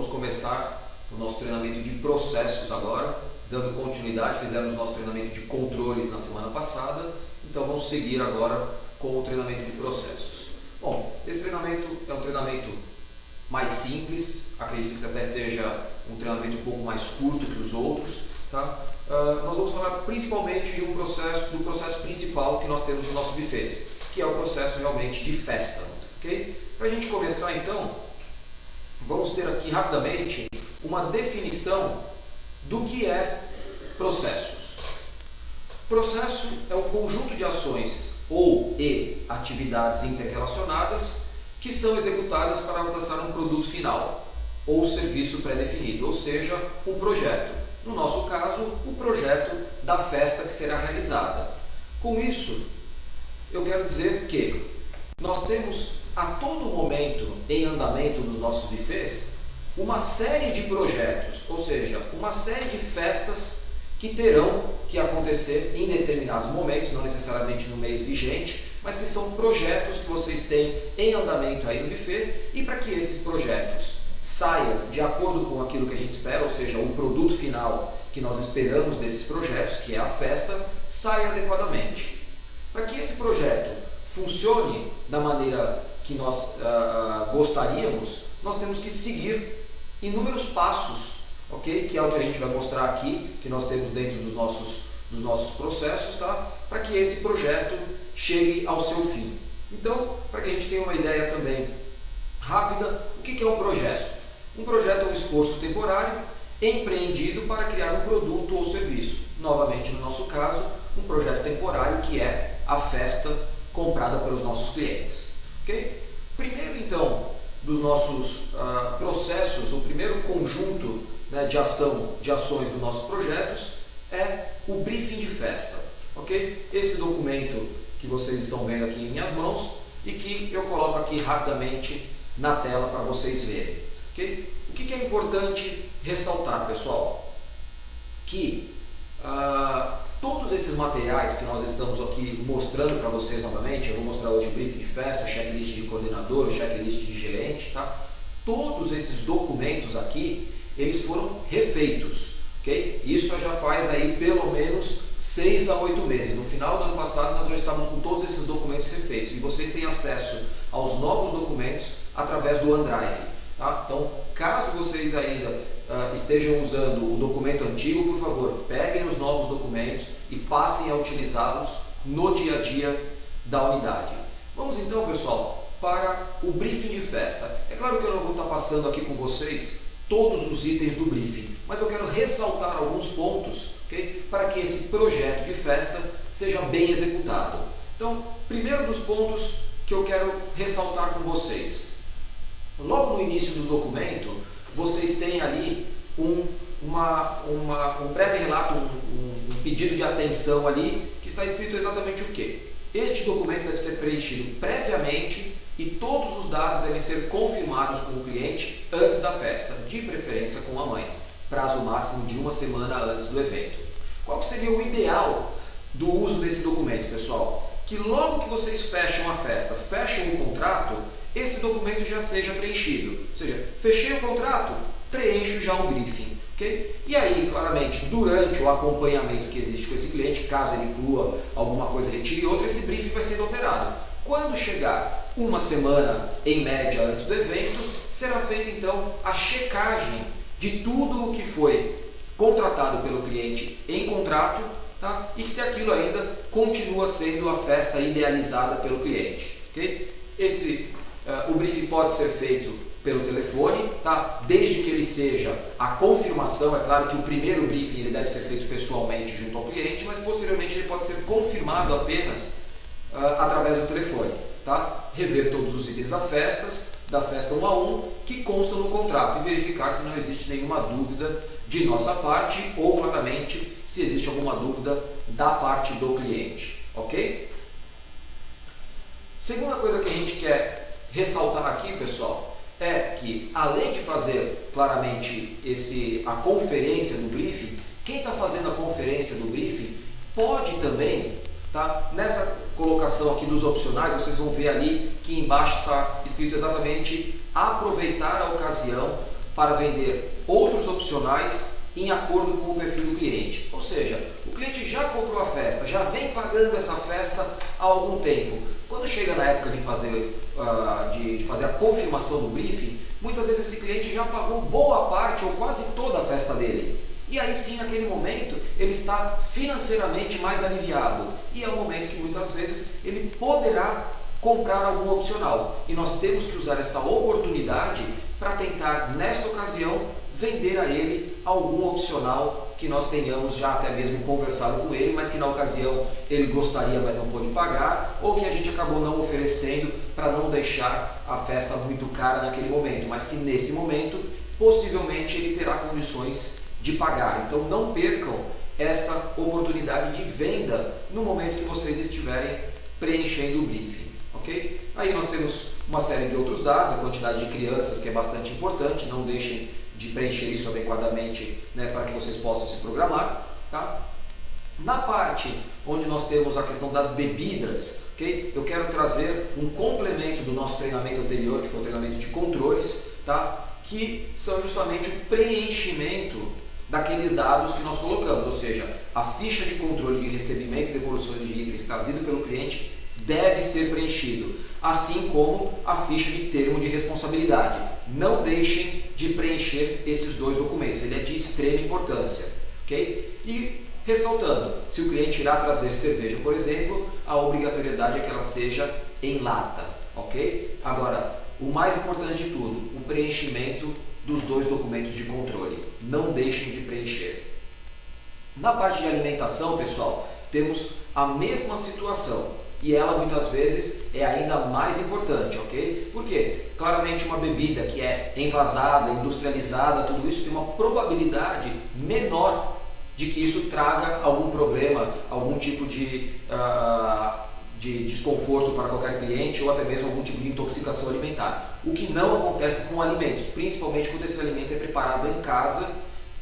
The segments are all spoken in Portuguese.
vamos começar o nosso treinamento de processos agora, dando continuidade. Fizemos nosso treinamento de controles na semana passada, então vamos seguir agora com o treinamento de processos. Bom, esse treinamento é um treinamento mais simples, acredito que até seja um treinamento um pouco mais curto que os outros, tá? Nós vamos falar principalmente do processo principal que nós temos no nosso buffet, que é o processo realmente de festa, ok? Para a gente começar então, vamos ter aqui rapidamente uma definição do que é processos. Processo é um conjunto de ações e atividades interrelacionadas que são executadas para alcançar um produto final ou serviço pré-definido, ou seja, um projeto. No nosso caso, o projeto da festa que será realizada. Com isso, eu quero dizer que nós temos a todo momento em andamento dos nossos buffets uma série de projetos, ou seja, uma série de festas que terão que acontecer em determinados momentos, não necessariamente no mês vigente, mas que são projetos que vocês têm em andamento aí no buffet, e para que esses projetos saiam de acordo com aquilo que a gente espera, ou seja, o produto final que nós esperamos desses projetos, que é a festa, saia adequadamente. Para que esse projeto funcione da maneira que nós gostaríamos, nós temos que seguir inúmeros passos, ok? Que é o que a gente vai mostrar aqui, que nós temos dentro dos nossos processos, tá? Para que esse projeto chegue ao seu fim. Então, para que a gente tenha uma ideia também rápida, o que é um projeto? Um projeto é um esforço temporário empreendido para criar um produto ou serviço. Novamente, no nosso caso, um projeto temporário que é a festa comprada pelos nossos clientes. Okay? Primeiro, então, dos nossos processos, o primeiro conjunto, né, de ações dos nossos projetos é o briefing de festa. Okay? Esse documento que vocês estão vendo aqui em minhas mãos e que eu coloco aqui rapidamente na tela para vocês verem. Okay? O que é importante ressaltar, pessoal? Que todos esses materiais que nós estamos aqui mostrando para vocês novamente, eu vou mostrar hoje o briefing de festa, o checklist de coordenador, o checklist de gerente, tá? Todos esses documentos aqui, eles foram refeitos, ok? Isso já faz aí pelo menos 6 a 8 meses. No final do ano passado nós já estávamos com todos esses documentos refeitos e vocês têm acesso aos novos documentos através do OneDrive, tá? Então, caso vocês ainda estejam usando o documento antigo, por favor, peguem os novos documentos e passem a utilizá-los no dia a dia da unidade. Vamos então, pessoal, para o briefing de festa. É claro que eu não vou estar passando aqui com vocês todos os itens do briefing, mas eu quero ressaltar alguns pontos, okay, para que esse projeto de festa seja bem executado. Então, primeiro dos pontos que eu quero ressaltar com vocês. Logo no início do documento, vocês têm ali um breve relato, um pedido de atenção ali, que está escrito exatamente o quê? Este documento deve ser preenchido previamente e todos os dados devem ser confirmados com o cliente antes da festa, de preferência com a mãe, prazo máximo de 1 semana antes do evento. Qual seria o ideal do uso desse documento, pessoal? Que logo que vocês fecham a festa, fecham o contrato, esse documento já seja preenchido. Ou seja, fechei o contrato, preencho já o briefing. Okay? E aí, claramente, durante o acompanhamento que existe com esse cliente, caso ele inclua alguma coisa, retire outra, esse briefing vai ser alterado. Quando chegar 1 semana, em média, antes do evento, será feita então a checagem de tudo o que foi contratado pelo cliente em contrato, tá? E se aquilo ainda continua sendo a festa idealizada pelo cliente. Okay? O briefing pode ser feito pelo telefone, tá? Desde que ele seja a confirmação. É claro que o primeiro briefing ele deve ser feito pessoalmente junto ao cliente, mas posteriormente ele pode ser confirmado apenas através do telefone, tá? Rever todos os itens da festa 1 a 1 que constam no contrato e verificar se não existe nenhuma dúvida de nossa parte ou, claramente, se existe alguma dúvida da parte do cliente, ok? Segunda coisa que a gente quer ressaltar aqui, pessoal, é que além de fazer claramente a conferência do briefing, quem está fazendo a conferência do briefing pode também, tá? Nessa colocação aqui dos opcionais, vocês vão ver ali que embaixo está escrito exatamente aproveitar a ocasião para vender outros opcionais em acordo com o perfil do cliente. Ou seja, o cliente já comprou a festa, já vem pagando essa festa há algum tempo. Quando chega na época de fazer a confirmação do briefing, muitas vezes esse cliente já pagou boa parte ou quase toda a festa dele. E aí sim, naquele momento, ele está financeiramente mais aliviado. E é o momento que muitas vezes ele poderá comprar algum opcional. E nós temos que usar essa oportunidade para tentar, nesta ocasião, vender a ele algum opcional que nós tenhamos já até mesmo conversado com ele, mas que na ocasião ele gostaria, mas não pôde pagar, ou que a gente acabou não oferecendo para não deixar a festa muito cara naquele momento, mas que nesse momento possivelmente ele terá condições de pagar. Então não percam essa oportunidade de venda no momento que vocês estiverem preenchendo o briefing, ok? Aí nós temos uma série de outros dados, a quantidade de crianças, que é bastante importante, não deixem de preencher isso adequadamente, né, para que vocês possam se programar, tá? Na parte onde nós temos a questão das bebidas, ok? Eu quero trazer um complemento do nosso treinamento anterior, que foi o treinamento de controles, tá? Que são justamente o preenchimento daqueles dados que nós colocamos, ou seja, a ficha de controle de recebimento e devoluções de itens trazido pelo cliente deve ser preenchido, assim como a ficha de termo de responsabilidade. Não deixem de preencher esses dois documentos, ele é de extrema importância, ok? E ressaltando, se o cliente irá trazer cerveja, por exemplo, a obrigatoriedade é que ela seja em lata, ok? Agora, o mais importante de tudo, o preenchimento dos dois documentos de controle. Não deixem de preencher. Na parte de alimentação, pessoal, temos a mesma situação. E ela muitas vezes é ainda mais importante, ok? Porque claramente uma bebida que é envasada, industrializada, tudo isso tem uma probabilidade menor de que isso traga algum problema, algum tipo de desconforto para qualquer cliente ou até mesmo algum tipo de intoxicação alimentar. O que não acontece com alimentos, principalmente quando esse alimento é preparado em casa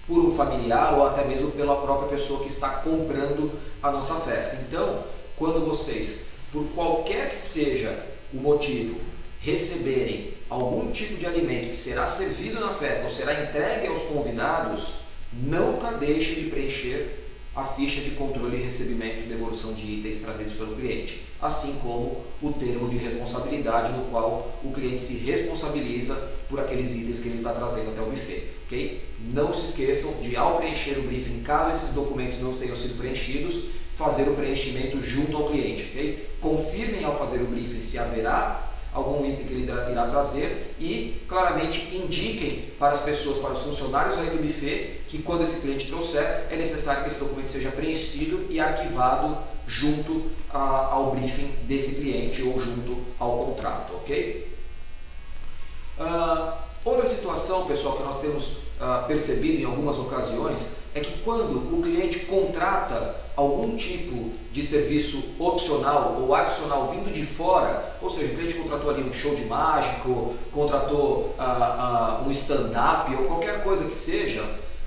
por um familiar ou até mesmo pela própria pessoa que está comprando a nossa festa. Então, quando vocês, por qualquer que seja o motivo, receberem algum tipo de alimento que será servido na festa ou será entregue aos convidados, nunca deixem de preencher a ficha de controle e recebimento e devolução de itens trazidos pelo cliente, assim como o termo de responsabilidade no qual o cliente se responsabiliza por aqueles itens que ele está trazendo até o buffet, ok? Não se esqueçam de, ao preencher o briefing, caso esses documentos não tenham sido preenchidos, fazer o preenchimento junto ao cliente, ok? Confirmem ao fazer o briefing se haverá algum item que ele irá trazer e claramente indiquem para as pessoas, para os funcionários aí do buffet, que quando esse cliente trouxer, é necessário que esse documento seja preenchido e arquivado junto ao briefing desse cliente ou junto ao contrato, ok? Outra situação, pessoal, que nós temos percebido em algumas ocasiões é que quando o cliente contrata algum tipo de serviço opcional ou adicional vindo de fora, ou seja, o cliente contratou ali um show de mágico, contratou um stand-up ou qualquer coisa que seja,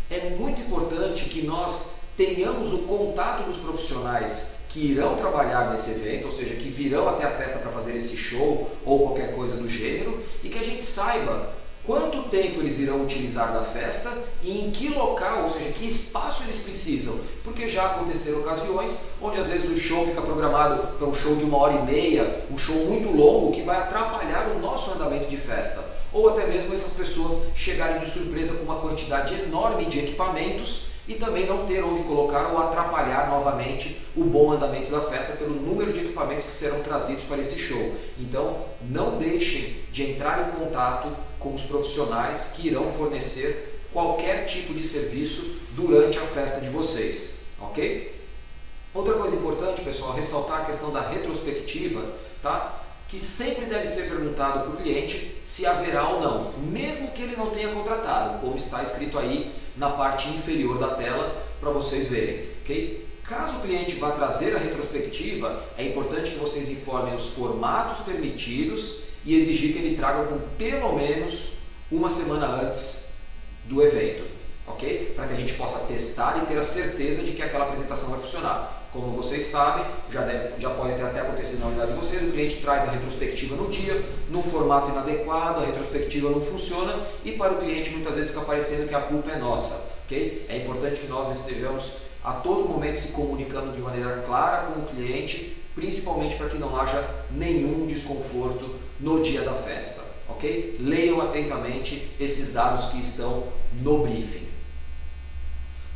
é muito importante que nós tenhamos o contato dos profissionais que irão trabalhar nesse evento, ou seja, que virão até a festa para fazer esse show ou qualquer coisa do gênero, e que a gente saiba quanto tempo eles irão utilizar da festa e em que local, ou seja, que espaço eles precisam, porque já aconteceram ocasiões onde às vezes o show fica programado para um show de 1h30, um show muito longo que vai atrapalhar o nosso andamento de festa, ou até mesmo essas pessoas chegarem de surpresa com uma quantidade enorme de equipamentos e também não ter onde colocar ou atrapalhar novamente o bom andamento da festa pelo número de equipamentos que serão trazidos para esse show. Então, não deixem de entrar em contato com os profissionais que irão fornecer qualquer tipo de serviço durante a festa de vocês, ok? Outra coisa importante, pessoal, ressaltar a questão da retrospectiva, tá? Que sempre deve ser perguntado para o cliente se haverá ou não, mesmo que ele não tenha contratado, como está escrito aí na parte inferior da tela para vocês verem, ok? Caso o cliente vá trazer a retrospectiva, é importante que vocês informem os formatos permitidos e exigir que ele traga com pelo menos uma semana antes do evento, ok? Para que a gente possa testar e ter a certeza de que aquela apresentação vai funcionar. Como vocês sabem, já pode ter até acontecido na unidade de vocês, o cliente traz a retrospectiva no dia, num formato inadequado, a retrospectiva não funciona e para o cliente muitas vezes fica parecendo que a culpa é nossa. Okay? É importante que nós estejamos a todo momento se comunicando de maneira clara com o cliente, principalmente para que não haja nenhum desconforto no dia da festa. Okay? Leiam atentamente esses dados que estão no briefing.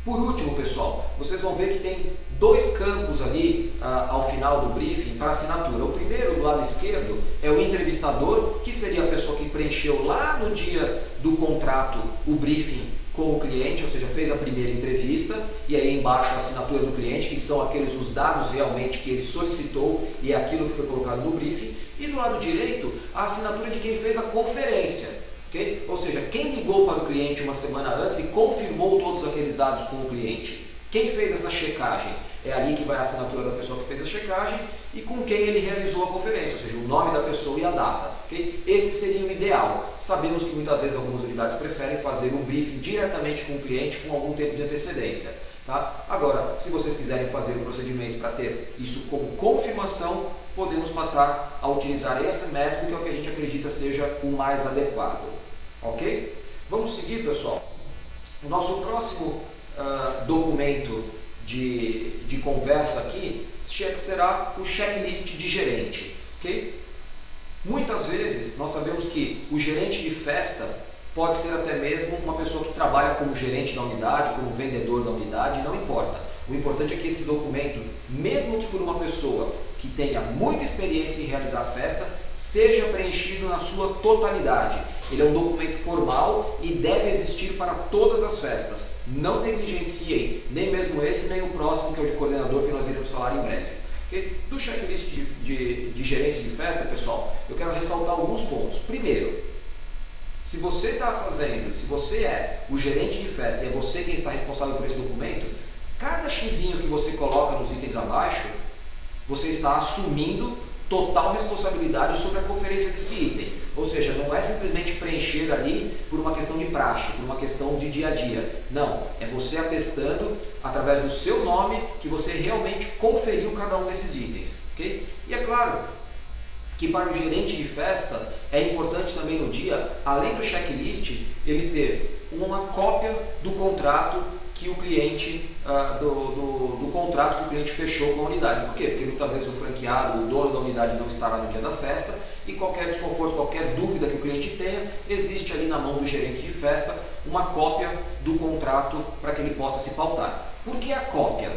Por último, pessoal, vocês vão ver que tem dois campos ali ao final do briefing para assinatura. O primeiro, do lado esquerdo, é o entrevistador, que seria a pessoa que preencheu lá no dia do contrato o briefing com o cliente, ou seja, fez a primeira entrevista, e aí embaixo a assinatura do cliente, que são aqueles os dados realmente que ele solicitou e é aquilo que foi colocado no briefing. E do lado direito, a assinatura de quem fez a conferência. Okay? Ou seja, quem ligou para o cliente uma semana antes e confirmou todos aqueles dados com o cliente. Quem fez essa checagem? É ali que vai a assinatura da pessoa que fez a checagem e com quem ele realizou a conferência, ou seja, o nome da pessoa e a data. Okay? Esse seria o ideal. Sabemos que muitas vezes algumas unidades preferem fazer um briefing diretamente com o cliente com algum tempo de antecedência. Tá? Agora, se vocês quiserem fazer o procedimento para ter isso como confirmação, podemos passar a utilizar esse método que é o que a gente acredita seja o mais adequado. Ok? Vamos seguir, pessoal. O nosso próximo documento de conversa aqui será o checklist de gerente. Okay? Muitas vezes nós sabemos que o gerente de festa pode ser até mesmo uma pessoa que trabalha como gerente da unidade, como vendedor da unidade, não importa. O importante é que esse documento, mesmo que por uma pessoa que tenha muita experiência em realizar festa, seja preenchido na sua totalidade. Ele é um documento formal e deve existir para todas as festas. Não negligenciem nem mesmo esse, nem o próximo, que é o de coordenador, que nós iremos falar em breve. Okay? Do checklist de gerência de festa, pessoal, eu quero ressaltar alguns pontos. Primeiro, se você está fazendo, se você é o gerente de festa e é você quem está responsável por esse documento, cada xizinho que você coloca nos itens abaixo, você está assumindo total responsabilidade sobre a conferência desse item. Ou seja, não é simplesmente preencher ali por uma questão de praxe, por uma questão de dia a dia. Não, é você atestando através do seu nome que você realmente conferiu cada um desses itens. Okay? E é claro que para o gerente de festa é importante também no dia, além do checklist, ele ter uma cópia do contrato que o cliente, do contrato que o cliente fechou com a unidade. Por quê? Porque muitas vezes o franqueado, o dono da unidade não estará no dia da festa e qualquer desconforto, qualquer dúvida que o cliente tenha, existe ali na mão do gerente de festa uma cópia do contrato para que ele possa se pautar. Por que a cópia?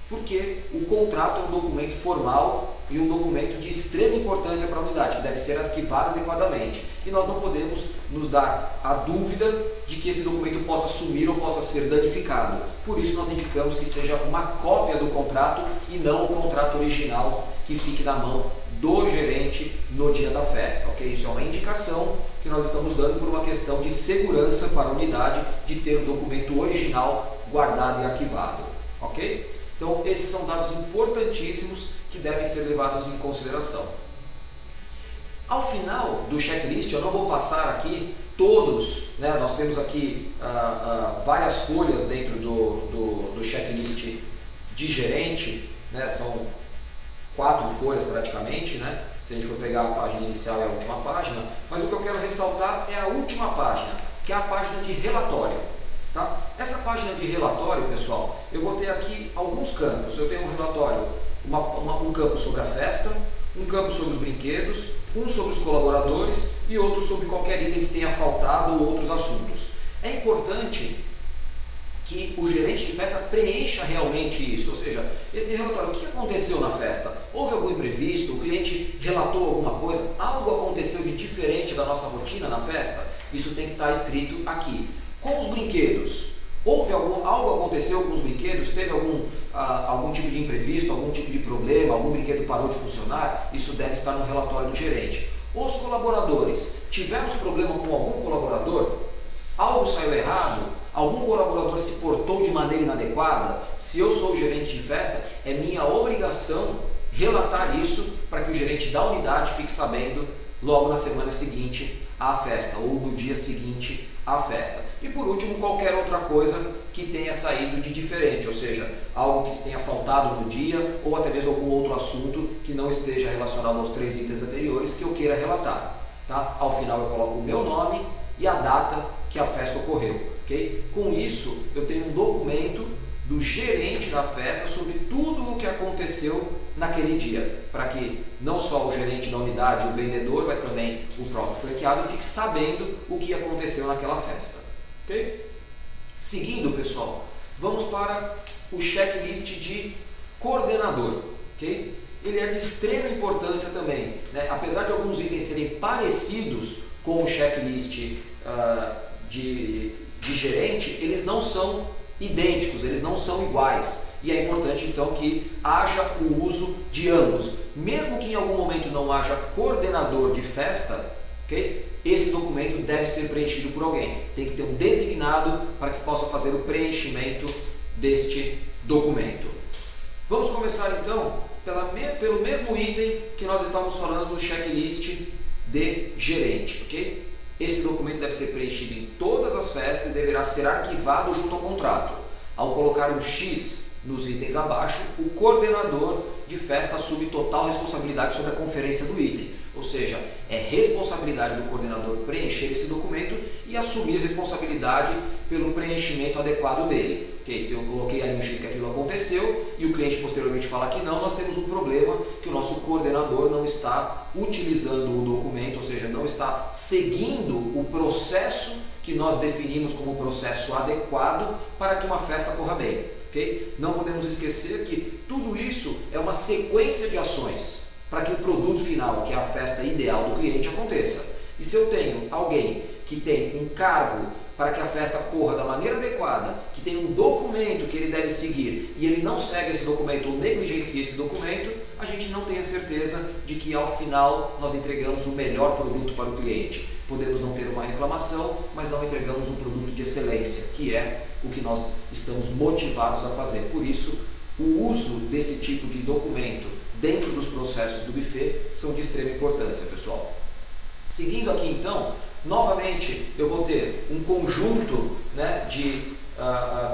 Porque o contrato é um documento formal e um documento de extrema importância para a unidade, que deve ser arquivado adequadamente. E nós não podemos nos dar a dúvida de que esse documento possa sumir ou possa ser danificado. Por isso nós indicamos que seja uma cópia do contrato e não o contrato original que fique na mão do gerente no dia da festa. Okay? Isso é uma indicação que nós estamos dando por uma questão de segurança para a unidade de ter o documento original guardado e arquivado. Ok? Então, esses são dados importantíssimos que devem ser levados em consideração. Ao final do checklist, eu não vou passar aqui todos, né, nós temos aqui várias folhas dentro do checklist de gerente, né, são 4 folhas praticamente, né, se a gente for pegar a página inicial é a última página, mas o que eu quero ressaltar é a última página, que é a página de relatório. Tá? Essa página de relatório, pessoal, eu vou ter aqui alguns campos. Eu tenho um relatório, um campo sobre a festa, um campo sobre os brinquedos, um sobre os colaboradores e outro sobre qualquer item que tenha faltado ou outros assuntos. É importante que o gerente de festa preencha realmente isso, ou seja, esse relatório, o que aconteceu na festa? Houve algum imprevisto? O cliente relatou alguma coisa? Algo aconteceu de diferente da nossa rotina na festa? Isso tem que estar escrito aqui. Com os brinquedos, algo aconteceu com os brinquedos? Teve algum tipo de imprevisto, algum tipo de problema, algum brinquedo parou de funcionar? Isso deve estar no relatório do gerente. Os colaboradores, tivemos problema com algum colaborador? Algo saiu errado? Algum colaborador se portou de maneira inadequada? Se eu sou o gerente de festa, é minha obrigação relatar isso para que o gerente da unidade fique sabendo logo na semana seguinte à festa ou no dia seguinte à festa. E por último, qualquer outra coisa que tenha saído de diferente, ou seja, algo que tenha faltado no dia ou até mesmo algum outro assunto que não esteja relacionado aos 3 itens anteriores que eu queira relatar. Tá? Ao final eu coloco o meu nome e a data que a festa ocorreu. Okay? Com isso, eu tenho um documento do gerente da festa sobre tudo o que aconteceu naquele dia, para que não só o gerente da unidade, o vendedor, mas também o próprio franqueado fique sabendo o que aconteceu naquela festa. Okay? Seguindo, pessoal, vamos para o checklist de coordenador. Okay? Ele é de extrema importância também, né? Apesar de alguns itens serem parecidos com o checklist de gerente, eles não são idênticos, eles não são iguais. E é importante então que haja o uso de ambos. Mesmo que em algum momento não haja coordenador de festa, okay? Esse documento deve ser preenchido por alguém. Tem que ter um designado para que possa fazer o preenchimento deste documento. Vamos começar então pelo mesmo item que nós estávamos falando no checklist de gerente, ok? Esse documento deve ser preenchido em todas as festas e deverá ser arquivado junto ao contrato. Ao colocar um X nos itens abaixo, o coordenador de festa assume total responsabilidade sobre a conferência do item. Ou seja, é responsabilidade do coordenador preencher esse documento e assumir responsabilidade pelo preenchimento adequado dele. Okay? Se eu coloquei ali um X que aquilo aconteceu e o cliente posteriormente fala que não, nós temos um problema que o nosso coordenador não está utilizando o documento, ou seja, não está seguindo o processo que nós definimos como processo adequado para que uma festa corra bem. Okay? Não podemos esquecer que tudo isso é uma sequência de ações para que o produto final, que é a festa ideal do cliente, aconteça. E se eu tenho alguém que tem um cargo para que a festa corra da maneira adequada, que tem um documento que ele deve seguir e ele não segue esse documento ou negligencia esse documento, a gente não tem a certeza de que ao final nós entregamos o melhor produto para o cliente. Podemos não ter uma reclamação, mas não entregamos um produto de excelência, que é o que nós estamos motivados a fazer. Por isso, o uso desse tipo de documento dentro dos processos do buffet são de extrema importância, pessoal. Seguindo aqui então, novamente eu vou ter um conjunto, né, de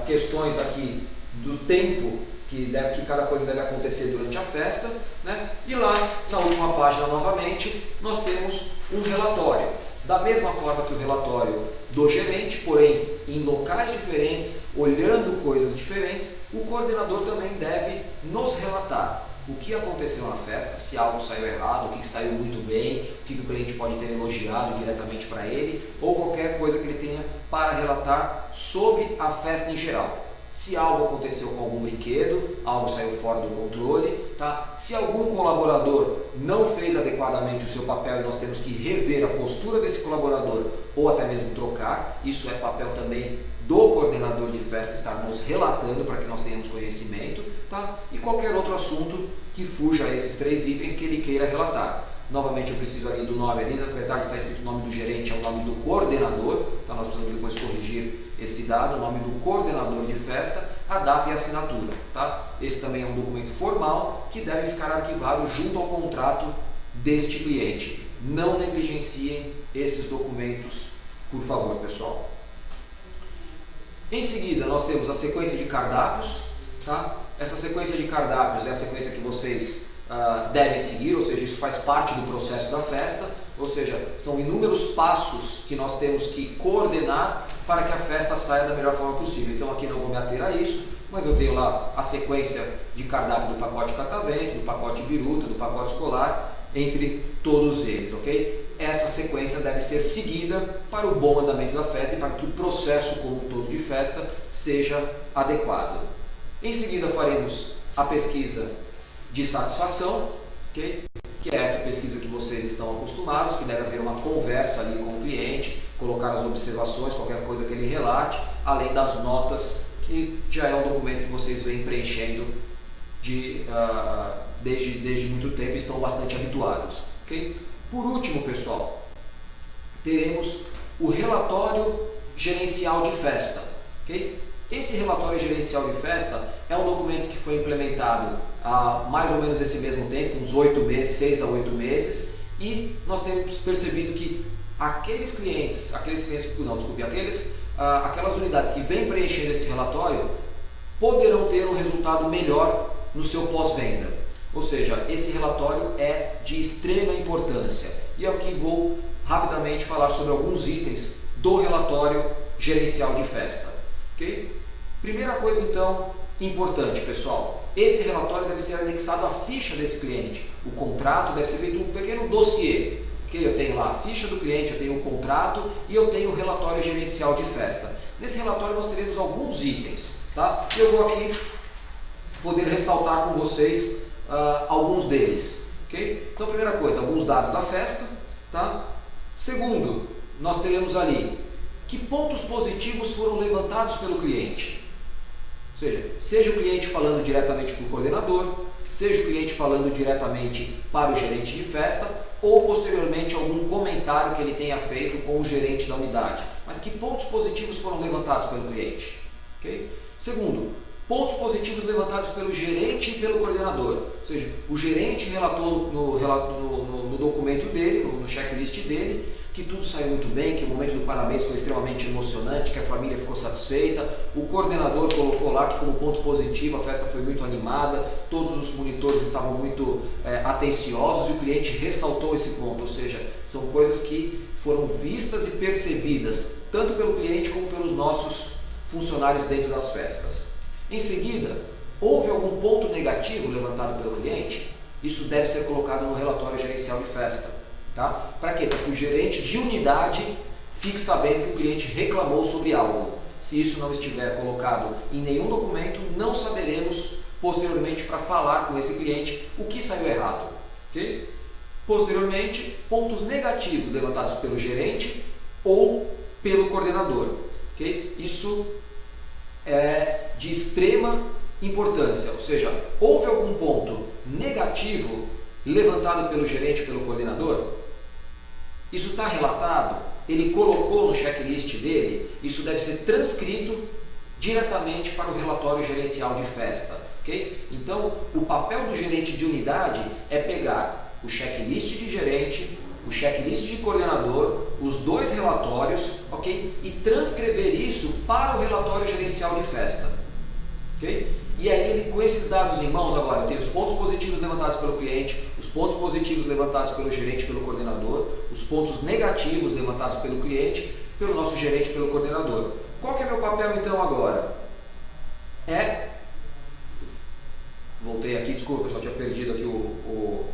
questões aqui do tempo que cada coisa deve acontecer durante a festa, né? E lá na última página novamente nós temos um relatório. Da mesma forma que o relatório do gerente, porém em locais diferentes, olhando coisas diferentes, o coordenador também deve nos relatar o que aconteceu na festa, se algo saiu errado, o que saiu muito bem, o que o cliente pode ter elogiado diretamente para ele, ou qualquer coisa que ele tenha para relatar sobre a festa em geral. Se algo aconteceu com algum brinquedo, algo saiu fora do controle, tá? Se algum colaborador não fez adequadamente o seu papel e nós temos que rever a postura desse colaborador ou até mesmo trocar, isso é papel também do coordenador de festa estar nos relatando para que nós tenhamos conhecimento, tá? E qualquer outro assunto que fuja a esses 3 itens que ele queira relatar. Novamente eu preciso ali do nome ali, apesar de estar escrito o nome do gerente, é o nome do coordenador, tá? Nós precisamos depois corrigir esse dado, o nome do coordenador de festa, a data e a assinatura, tá? Esse também é um documento formal que deve ficar arquivado junto ao contrato deste cliente. Não negligenciem esses documentos, por favor, pessoal. Em seguida, nós temos a sequência de cardápios, tá? Essa sequência de cardápios é a sequência que vocês devem seguir, ou seja, isso faz parte do processo da festa, ou seja, são inúmeros passos que nós temos que coordenar para que a festa saia da melhor forma possível. Então aqui não vou me ater a isso, mas eu tenho lá a sequência de cardápio do pacote catavento, do pacote biruta, do pacote escolar, entre todos eles, ok? Essa sequência deve ser seguida para o bom andamento da festa e para que o processo como um todo de festa seja adequado. Em seguida faremos a pesquisa de satisfação, okay? Que é essa pesquisa que vocês estão acostumados, que deve haver uma conversa ali com o cliente, colocar as observações, qualquer coisa que ele relate, além das notas, que já é um documento que vocês vêm preenchendo desde muito tempo e estão bastante habituados. Okay? Por último, pessoal, teremos o relatório gerencial de festa. Okay? Esse relatório gerencial de festa é um documento que foi implementado há mais ou menos esse mesmo tempo, uns 8 meses, 6 a 8 meses, e nós temos percebido que aquelas unidades que vêm preenchendo esse relatório poderão ter um resultado melhor no seu pós-venda. Ou seja, esse relatório é de extrema importância e aqui vou rapidamente falar sobre alguns itens do relatório gerencial de festa. Okay? Primeira coisa então importante, pessoal, esse relatório deve ser anexado à ficha desse cliente. O contrato deve ser feito um pequeno dossiê. Okay? Eu tenho lá a ficha do cliente, eu tenho o contrato e eu tenho o relatório gerencial de festa. Nesse relatório nós teremos alguns itens, tá? Eu vou aqui poder ressaltar com vocês alguns deles. Okay? Então, primeira coisa, alguns dados da festa. Tá? Segundo, nós teremos ali que pontos positivos foram levantados pelo cliente. Ou seja o cliente falando diretamente para o coordenador, seja o cliente falando diretamente para o gerente de festa, ou posteriormente algum comentário que ele tenha feito com o gerente da unidade. Mas que pontos positivos foram levantados pelo cliente? Okay? Segundo, pontos positivos levantados pelo gerente e pelo coordenador. Ou seja, o gerente relatou no documento dele, no checklist dele, que tudo saiu muito bem, que o momento do parabéns foi extremamente emocionante, que a família ficou satisfeita. O coordenador colocou lá que como ponto positivo a festa foi muito animada, todos os monitores estavam muito atenciosos e o cliente ressaltou esse ponto. Ou seja, são coisas que foram vistas e percebidas tanto pelo cliente como pelos nossos funcionários dentro das festas. Em seguida, houve algum ponto negativo levantado pelo cliente? Isso deve ser colocado no relatório gerencial de festa. Tá? Para quê? Para que o gerente de unidade fique sabendo que o cliente reclamou sobre algo. Se isso não estiver colocado em nenhum documento, não saberemos posteriormente para falar com esse cliente o que saiu errado. Okay? Posteriormente, pontos negativos levantados pelo gerente ou pelo coordenador. Okay? Isso é de extrema importância, ou seja, houve algum ponto negativo levantado pelo gerente, pelo coordenador? Isso está relatado? Ele colocou no checklist dele? Isso deve ser transcrito diretamente para o relatório gerencial de festa. Okay? Então, o papel do gerente de unidade é pegar o checklist de gerente, o checklist de coordenador, os dois relatórios, okay? E transcrever isso para o relatório gerencial de festa. Okay? E aí, ele, com esses dados em mãos, agora eu tenho os pontos positivos levantados pelo cliente, os pontos positivos levantados pelo gerente, pelo coordenador, os pontos negativos levantados pelo cliente, pelo nosso gerente, pelo coordenador. Qual que é meu papel então agora? Voltei aqui, desculpa, eu só tinha perdido aqui o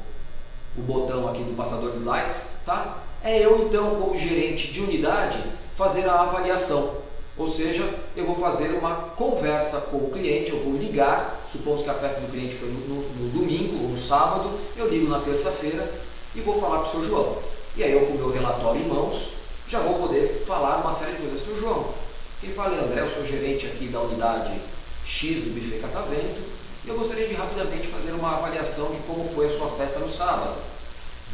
botão aqui do passador de slides, tá? É eu então, como gerente de unidade, fazer a avaliação. Ou seja, eu vou fazer uma conversa com o cliente, eu vou ligar, supomos que a festa do cliente foi no domingo ou no sábado, eu ligo na terça-feira e vou falar com o seu João. E aí eu com o meu relatório em mãos, já vou poder falar uma série de coisas. Seu João, quem fala é André, eu sou gerente aqui da unidade X do Buffet Catavento, e eu gostaria de rapidamente fazer uma avaliação de como foi a sua festa no sábado.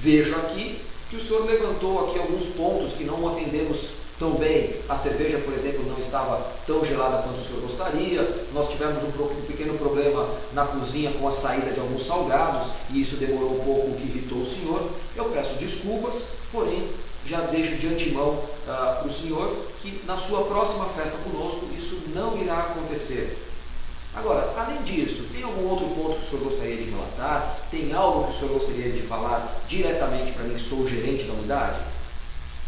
Vejo aqui que o senhor levantou aqui alguns pontos que não atendemos tão bem. A cerveja, por exemplo, não estava tão gelada quanto o senhor gostaria, nós tivemos um pequeno problema na cozinha com a saída de alguns salgados e isso demorou um pouco, o que irritou o senhor. Eu peço desculpas, porém já deixo de antemão para o senhor que na sua próxima festa conosco isso não irá acontecer. Agora, além disso, tem algum outro ponto que o senhor gostaria de relatar? Tem algo que o senhor gostaria de falar diretamente para mim, que sou o gerente da unidade?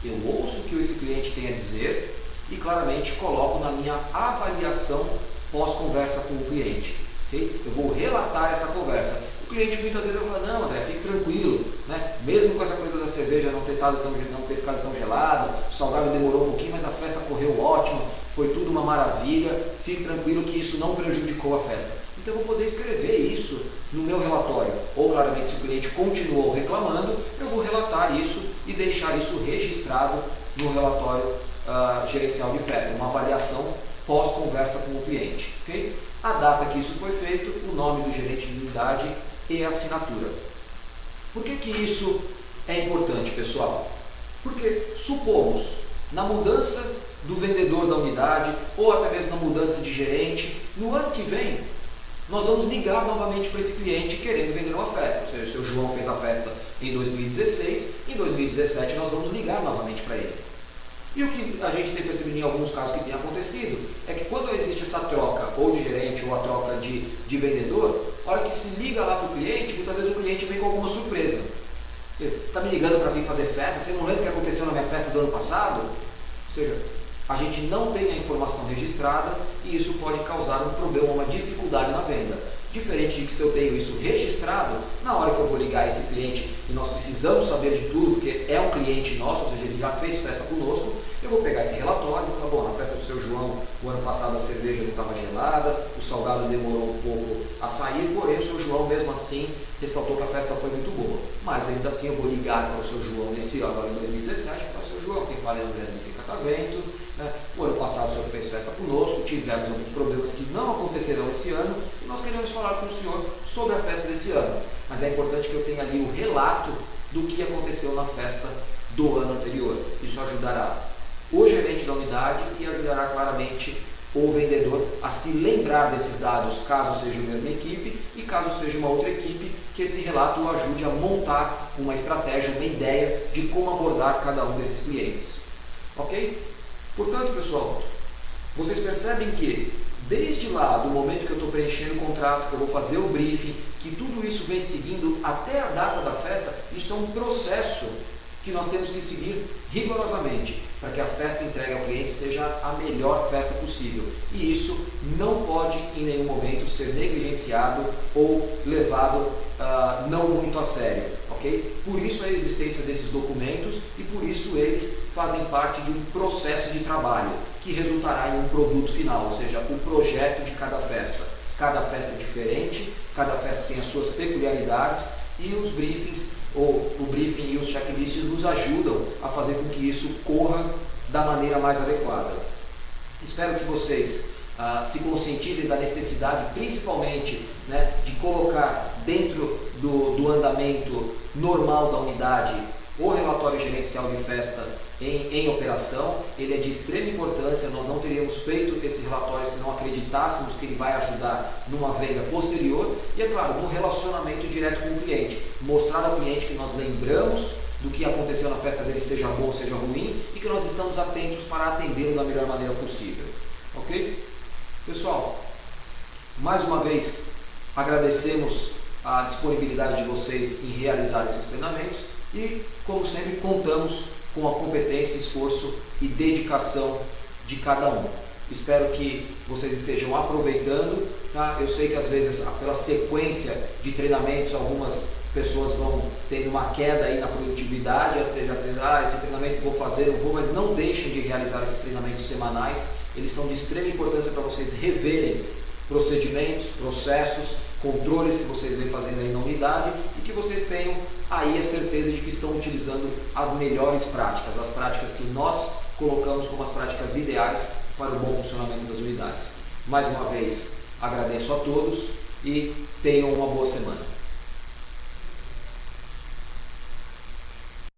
Eu ouço o que esse cliente tem a dizer e claramente coloco na minha avaliação pós-conversa com o cliente. Okay? Eu vou relatar essa conversa. O cliente muitas vezes vai falar, não André, fique tranquilo, né? Mesmo com essa coisa da cerveja não ter ficado tão gelada, o salgado demorou um pouquinho, mas a festa correu ótima, foi tudo uma maravilha, fique tranquilo que isso não prejudicou a festa. Então eu vou poder escrever isso no meu relatório. Ou claramente, se o cliente continuou reclamando, eu vou relatar isso e deixar isso registrado no relatório gerencial de festa, uma avaliação pós-conversa com o cliente. Okay? A data que isso foi feito, o nome do gerente de unidade e a assinatura. Por que isso é importante, pessoal? Porque supomos, na mudança do vendedor da unidade ou até mesmo na mudança de gerente, no ano que vem, nós vamos ligar novamente para esse cliente querendo vender uma festa. Ou seja, o seu João fez a festa em 2016, em 2017 nós vamos ligar novamente para ele. E o que a gente tem percebido em alguns casos que tem acontecido é que quando existe essa troca, ou de gerente, ou a troca de vendedor, a hora que se liga lá para o cliente, muitas vezes o cliente vem com alguma surpresa. Você está me ligando para vir fazer festa, você não lembra o que aconteceu na minha festa do ano passado? Ou seja, a gente não tem a informação registrada e isso pode causar um problema, uma dificuldade na venda. Diferente de que se eu tenho isso registrado, na hora que eu vou ligar esse cliente e nós precisamos saber de tudo, porque é um cliente nosso, ou seja, ele já fez festa conosco, eu vou pegar esse relatório e falar, bom, na festa do seu João, o ano passado a cerveja não estava gelada, o salgado demorou um pouco a sair, porém o seu João mesmo assim ressaltou que a festa foi muito boa. Mas ainda assim eu vou ligar para o seu João nesse ano, agora em 2017, e falar, seu João, quem fala é André do Fica Catavento, né? O ano passado o senhor fez festa conosco, tivemos alguns problemas que não acontecerão esse ano e nós queremos falar com o senhor sobre a festa desse ano. Mas é importante que eu tenha ali o relato do que aconteceu na festa do ano anterior. Isso ajudará o gerente da unidade e ajudará claramente o vendedor a se lembrar desses dados, caso seja a mesma equipe e caso seja uma outra equipe, que esse relato o ajude a montar uma estratégia, uma ideia de como abordar cada um desses clientes. Ok? Portanto, pessoal, vocês percebem que desde lá, do momento que eu estou preenchendo o contrato, que eu vou fazer o briefing, que tudo isso vem seguindo até a data da festa, isso é um processo que nós temos que seguir rigorosamente para que a festa entregue ao cliente seja a melhor festa possível. E isso não pode em nenhum momento ser negligenciado ou levado não muito a sério. Okay? Por isso a existência desses documentos e por isso eles fazem parte de um processo de trabalho que resultará em um produto final, ou seja, o projeto de cada festa. Cada festa é diferente, cada festa tem as suas peculiaridades e os briefings, ou o briefing e os checklists nos ajudam a fazer com que isso corra da maneira mais adequada. Espero que vocês se conscientizem da necessidade, principalmente, né, de colocar dentro do andamento normal da unidade o relatório gerencial de festa em operação. Ele é de extrema importância, nós não teríamos feito esse relatório se não acreditássemos que ele vai ajudar numa venda posterior e, é claro, no relacionamento direto com o cliente. Mostrar ao cliente que nós lembramos do que aconteceu na festa dele, seja bom, seja ruim, e que nós estamos atentos para atendê-lo da melhor maneira possível. Ok? Pessoal, mais uma vez agradecemos a disponibilidade de vocês em realizar esses treinamentos e, como sempre, contamos com a competência, esforço e dedicação de cada um. Espero que vocês estejam aproveitando, tá? Eu sei que às vezes pela sequência de treinamentos algumas pessoas vão tendo uma queda aí na produtividade, esse treinamento vou fazer, não vou, mas não deixem de realizar esses treinamentos semanais. Eles são de extrema importância para vocês reverem procedimentos, processos, controles que vocês vêm fazendo aí na unidade e que vocês tenham aí a certeza de que estão utilizando as melhores práticas, as práticas que nós colocamos como as práticas ideais para o bom funcionamento das unidades. Mais uma vez, agradeço a todos e tenham uma boa semana.